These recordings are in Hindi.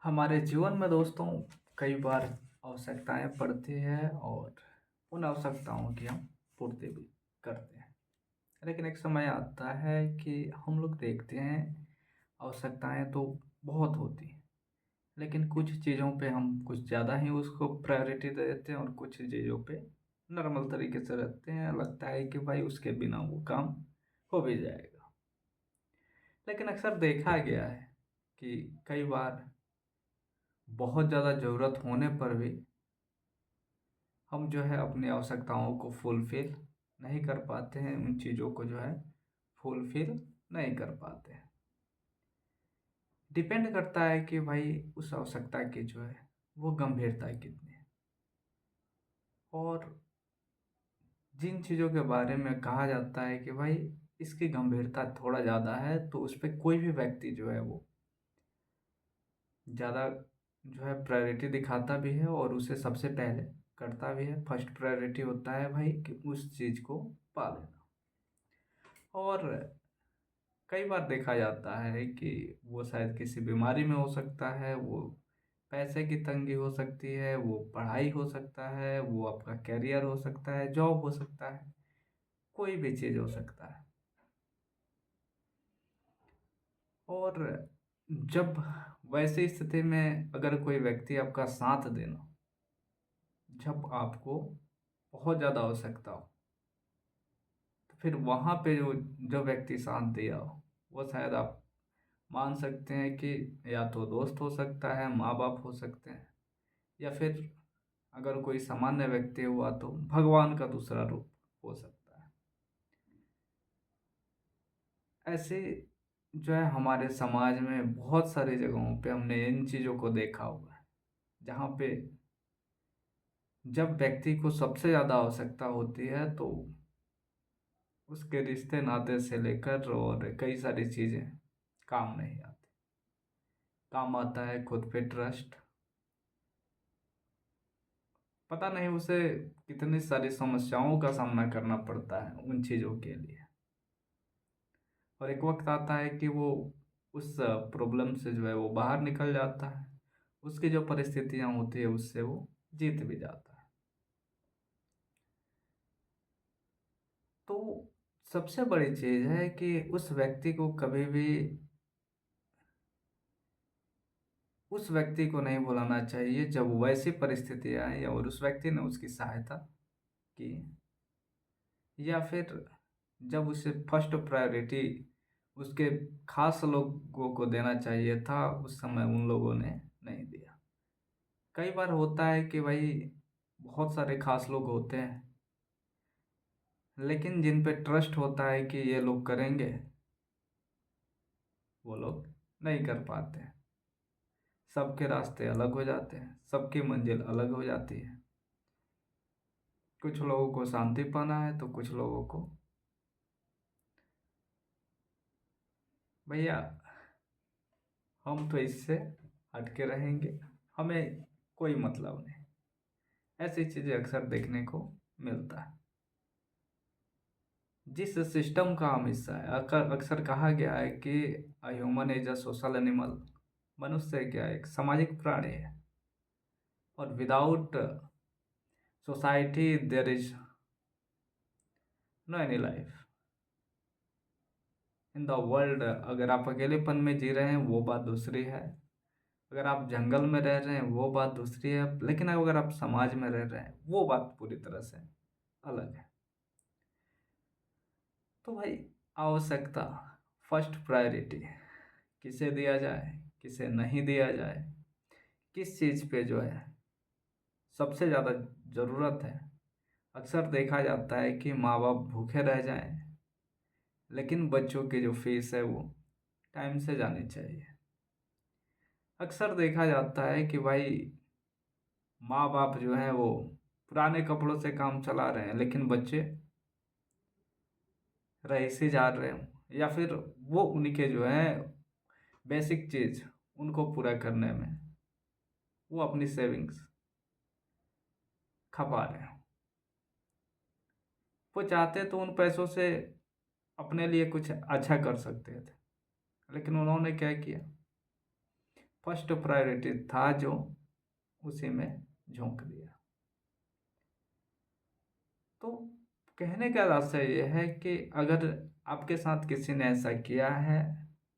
हमारे जीवन में दोस्तों कई बार आवश्यकताएं पड़ती हैं और उन आवश्यकताओं की हम पूर्ति भी करते हैं। लेकिन एक समय आता है कि हम लोग देखते हैं आवश्यकताएं तो बहुत होती हैं, लेकिन कुछ चीज़ों पे हम कुछ ज़्यादा ही उसको प्रायोरिटी दे देते हैं और कुछ चीज़ों पे नॉर्मल तरीके से रहते हैं। लगता है कि भाई उसके बिना वो काम हो भी जाएगा। लेकिन अक्सर देखा गया है कि कई बार बहुत ज़्यादा ज़रूरत होने पर भी हम जो है अपनी आवश्यकताओं को फुलफ़िल नहीं कर पाते हैं, उन चीज़ों को जो है फुलफ़िल नहीं कर पाते हैं। डिपेंड करता है कि भाई उस आवश्यकता की जो है वो गंभीरता कितनी है। और जिन चीज़ों के बारे में कहा जाता है कि भाई इसकी गंभीरता थोड़ा ज़्यादा है, तो उस पे कोई भी व्यक्ति जो है वो ज़्यादा जो है प्रायोरिटी दिखाता भी है और उसे सबसे पहले करता भी है। फर्स्ट प्रायोरिटी होता है भाई कि उस चीज़ को पा लेना। और कई बार देखा जाता है कि वो शायद किसी बीमारी में हो सकता है, वो पैसे की तंगी हो सकती है, वो पढ़ाई हो सकता है, वो आपका करियर हो सकता है, जॉब हो सकता है, कोई भी चीज़ हो सकता है। और जब वैसी स्थिति में अगर कोई व्यक्ति आपका साथ देना, जब आपको बहुत ज़्यादा आवश्यकता हो, तो फिर वहाँ पे जो जो व्यक्ति साथ दिया हो, वो शायद आप मान सकते हैं कि या तो दोस्त हो सकता है, माँ बाप हो सकते हैं, या फिर अगर कोई सामान्य व्यक्ति हुआ तो भगवान का दूसरा रूप हो सकता है। ऐसे जो है हमारे समाज में बहुत सारी जगहों पे हमने इन चीज़ों को देखा हुआ है, जहाँ पे जब व्यक्ति को सबसे ज़्यादा आवश्यकता होती है तो उसके रिश्ते नाते से लेकर और कई सारी चीज़ें काम नहीं आती। काम आता है खुद पे ट्रस्ट। पता नहीं उसे कितनी सारी समस्याओं का सामना करना पड़ता है उन चीज़ों के लिए। और एक वक्त आता है कि वो उस प्रॉब्लम से जो है वो बाहर निकल जाता है। उसकी जो परिस्थितियां होती है उससे वो जीत भी जाता है। तो सबसे बड़ी चीज़ है कि उस व्यक्ति को कभी भी उस व्यक्ति को नहीं भुलाना चाहिए जब वैसी परिस्थिति आई और उस व्यक्ति ने उसकी सहायता की, या फिर जब उसे फर्स्ट प्रायोरिटी उसके खास लोगों को देना चाहिए था, उस समय उन लोगों ने नहीं दिया। कई बार होता है कि भाई बहुत सारे खास लोग होते हैं, लेकिन जिन पे ट्रस्ट होता है कि ये लोग करेंगे, वो लोग नहीं कर पाते हैं। सबके रास्ते अलग हो जाते हैं, सबकी मंजिल अलग हो जाती है। कुछ लोगों को शांति पाना है तो कुछ लोगों को भैया हम तो इससे हटके रहेंगे, हमें कोई मतलब नहीं। ऐसी चीजें अक्सर देखने को मिलता है। जिस सिस्टम का हम हिस्सा है, अक्सर अक्सर कहा गया है कि human is a social animal. मनुष्य क्या है, एक सामाजिक प्राणी है। और without society there is no any life in the world. अगर आप अकेलेपन में जी रहे हैं वो बात दूसरी है, अगर आप जंगल में रह रहे हैं वो बात दूसरी है, लेकिन अगर आप समाज में रह रहे हैं वो बात पूरी तरह से अलग है। तो भाई आवश्यकता फर्स्ट प्रायोरिटी किसे दिया जाए, किसे नहीं दिया जाए, किस चीज़ पे जो है सबसे ज़्यादा ज़रूरत है। अक्सर देखा जाता है कि माँ बाप भूखे रह जाएं, लेकिन बच्चों की जो फीस है वो टाइम से जानी चाहिए। अक्सर देखा जाता है कि भाई माँ बाप जो है वो पुराने कपड़ों से काम चला रहे हैं, लेकिन बच्चे रईसी जा रहे हों, या फिर वो उनके जो है बेसिक चीज़ उनको पूरा करने में वो अपनी सेविंग्स खपा रहे हो। वो चाहते तो उन पैसों से अपने लिए कुछ अच्छा कर सकते थे, लेकिन उन्होंने क्या किया, फर्स्ट प्रायोरिटी था जो, उसी में झोंक दिया। तो कहने का रास्ता ये है कि अगर आपके साथ किसी ने ऐसा किया है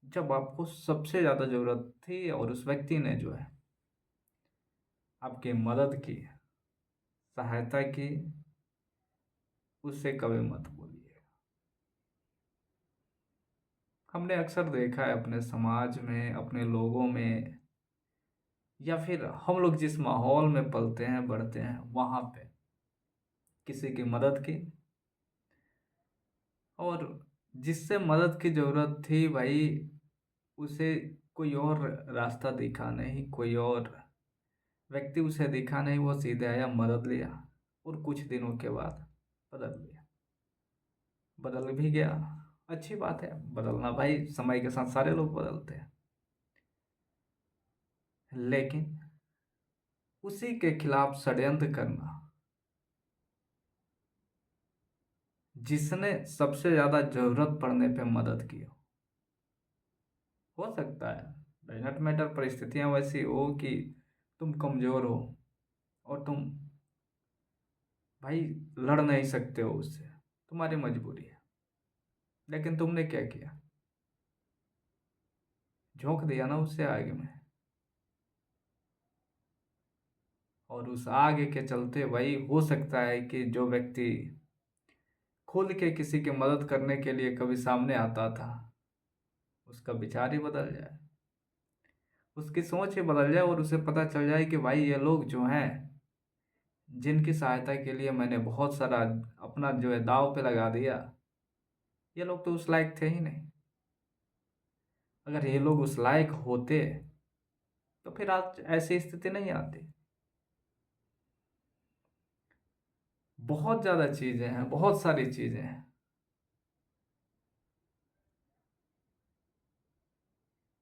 जब आपको सबसे ज़्यादा ज़रूरत थी और उस व्यक्ति ने जो है आपकी मदद की, सहायता की, उससे कभी मत बोलिए। हमने अक्सर देखा है अपने समाज में, अपने लोगों में, या फिर हम लोग जिस माहौल में पलते हैं बढ़ते हैं वहाँ पे किसी की मदद की, और जिससे मदद की ज़रूरत थी भाई उसे कोई और रास्ता दिखा नहीं, कोई और व्यक्ति उसे दिखा नहीं, वो सीधे आया, मदद लिया और कुछ दिनों के बाद बदल गया। बदल भी गया, अच्छी बात है, बदलना भाई, समय के साथ सारे लोग बदलते हैं। लेकिन उसी के खिलाफ षड्यंत्र करना, जिसने सबसे ज्यादा जरूरत पड़ने पे मदद की हो सकता है डज नॉट मैटर, परिस्थितियां वैसी हो कि तुम कमजोर हो और तुम भाई लड़ नहीं सकते हो उससे, तुम्हारी मजबूरी है, लेकिन तुमने क्या किया, झोंक दिया ना उससे आग में। और उस आग के चलते भाई हो सकता है कि जो व्यक्ति खुल के किसी की मदद करने के लिए कभी सामने आता था, उसका विचार ही बदल जाए, उसकी सोच ही बदल जाए, और उसे पता चल जाए कि भाई ये लोग जो हैं, जिनकी सहायता के लिए मैंने बहुत सारा अपना जो है दाव पे लगा दिया, ये लोग तो उस लायक थे ही नहीं। अगर ये लोग उस लायक होते तो फिर आज ऐसी स्थिति नहीं आती। बहुत ज़्यादा चीज़ें हैं, बहुत सारी चीज़ें हैं।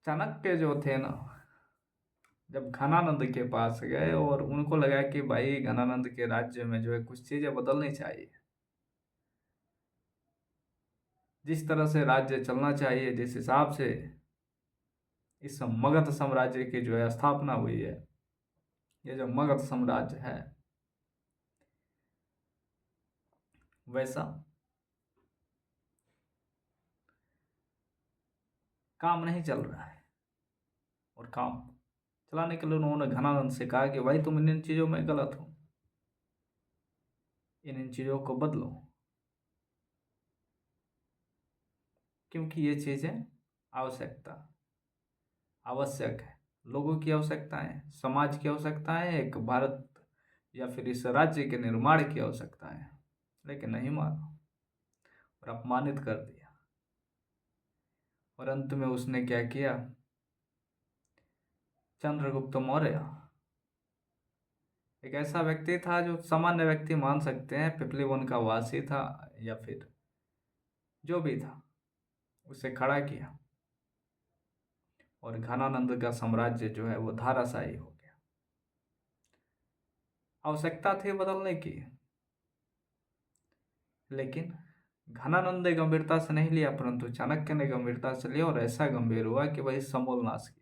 चाणक्य जो थे ना, जब घनानंद के पास गए और उनको लगा कि भाई घनानंद के राज्य में जो है कुछ चीज़ें बदलनी चाहिए, जिस तरह से राज्य चलना चाहिए, जिस हिसाब से इस मगध साम्राज्य की जो है स्थापना हुई है, ये जो मगध साम्राज्य है वैसा काम नहीं चल रहा है। और काम चलाने के लिए उन्होंने घनानंद से कहा कि भाई तुम इन चीज़ों में गलत हो, इन चीज़ों को बदलो, क्योंकि ये चीज़ें आवश्यकता आवश्यक है, लोगों की आवश्यकताएं, समाज की आवश्यकताएं, एक भारत या फिर इस राज्य के निर्माण की आवश्यकता है। लेकिन नहीं माना और अपमानित कर दिया। और अंत में उसने क्या किया, चंद्रगुप्त मौर्य एक ऐसा व्यक्ति था जो सामान्य व्यक्ति मान सकते हैं, पिपली वन का वासी था या फिर जो भी था, उसे खड़ा किया और घनानंद का साम्राज्य जो है वो धाराशाही हो गया। आवश्यकता थी बदलने की, लेकिन घनानंद ने गंभीरता से नहीं लिया, परंतु चाणक्य ने गंभीरता से लिया, और ऐसा गंभीर हुआ कि भाई समूल नाश किया।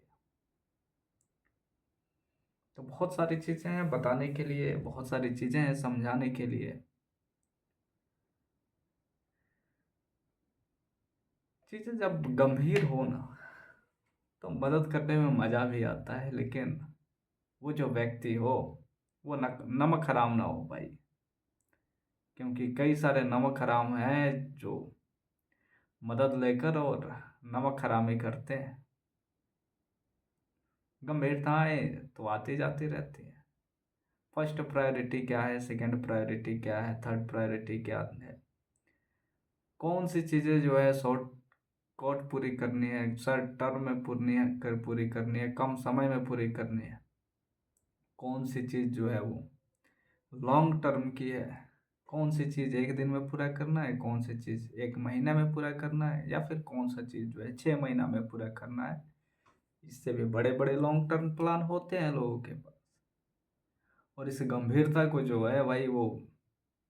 तो बहुत सारी चीजें हैं बताने के लिए, बहुत सारी चीजें हैं समझाने के लिए। चीजें जब गंभीर हो ना, तो मदद करने में मजा भी आता है, लेकिन वो जो व्यक्ति हो वो नमक हराम ना हो भाई, क्योंकि कई सारे नमक हराम हैं जो मदद लेकर और नमक हरामी करते हैं। गंभीरताएं तो आती जाती रहती हैं। फर्स्ट प्रायोरिटी क्या है, सेकंड प्रायोरिटी क्या है, थर्ड प्रायोरिटी क्या है, कौन सी चीज़ें जो है शॉर्ट कट पूरी करनी है, शॉर्ट टर्म में पूरी करनी है, कम समय में पूरी करनी है, कौन सी चीज़ जो है वो लॉन्ग टर्म की है, कौन सी चीज़ एक दिन में पूरा करना है, कौन सी चीज़ एक महीना में पूरा करना है, या फिर कौन सा चीज़ जो है 6 महीना में पूरा करना है। इससे भी बड़े बड़े लॉन्ग टर्म प्लान होते हैं लोगों के पास। और इस गंभीरता को जो है भाई वो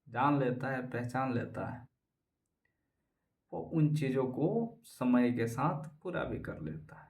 जान लेता है, पहचान लेता है, वो उन चीज़ों को समय के साथ पूरा भी कर लेता है।